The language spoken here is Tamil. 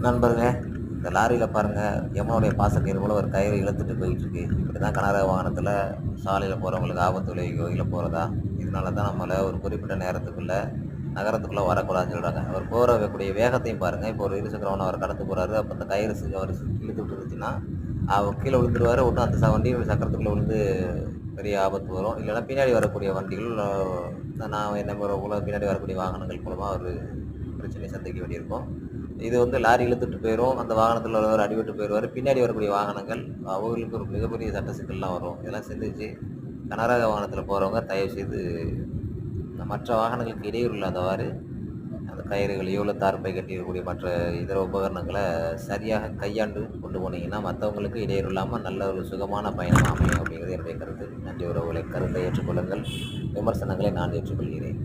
நண்பருங்க, இந்த லாரியில் பாருங்கள் யமனுடைய பாசக்கயிறு போல் ஒரு கயிறு இழுத்துட்டு போயிட்டுருக்கு. இப்படி தான் கனரக வாகனத்தில் சாலையில் போகிறவங்களுக்கு ஆபத்து விளைவிக்க வகையில் போகிறதா. இதனால தான் நம்மளை ஒரு குறிப்பிட்ட நேரத்துக்குள்ளே நகரத்துக்குள்ளே வரக்கூடாதுன்னு சொல்கிறாங்க. அவர் போகக்கூடிய வேகத்தையும் பாருங்கள். இப்போ ஒரு இருசக்கர வாகனம் அவர் கடந்து போகிறாரு. அப்போ அந்த கயிறு அவர் இழுத்துட்டு இருந்துச்சுன்னா அவர் கீழே விழுந்துருவார். ஒன்றும் அந்த வண்டி சக்கரத்துக்குள்ளே விழுந்து பெரிய ஆபத்து வரும். இல்லைன்னா பின்னாடி வரக்கூடிய வண்டிகள் நான் என்ன போல பின்னாடி வரக்கூடிய வாகனங்கள் மூலமாக ஒரு பிரச்சனையை சந்திக்க வேண்டியிருக்கும். இது வந்து லாரி இழுத்துட்டு போயிடும். அந்த வாகனத்தில் உள்ளவர் அடிபட்டு போயிடுவார். பின்னாடி வரக்கூடிய வாகனங்கள் அவங்களுக்கு ஒரு மிகப்பெரிய சட்ட சிக்கல்லாம் வரும். இதெல்லாம் சிந்திச்சு கனரக வாகனத்தில் போகிறவங்க தயவுசெய்து மற்ற வாகனங்களுக்கு இடையூறு இல்லாதவாறு அந்த கயிறுகளையோ இல்லை தார்ப்பை கட்டியிருக்கக்கூடிய மற்ற இதர உபகரணங்களை சரியாக கையாண்டு கொண்டு போனீங்கன்னா மற்றவங்களுக்கு இடையூறு இல்லாமல் நல்ல ஒரு சுகமான பயணம் அமையும் அப்படிங்கிறது என்னுடைய கருத்து. நன்றி உறவுகளை. கருத்தை ஏற்றுக்கொள்ளுங்கள். விமர்சனங்களை நான் ஏற்றுக்கொள்கிறேன்.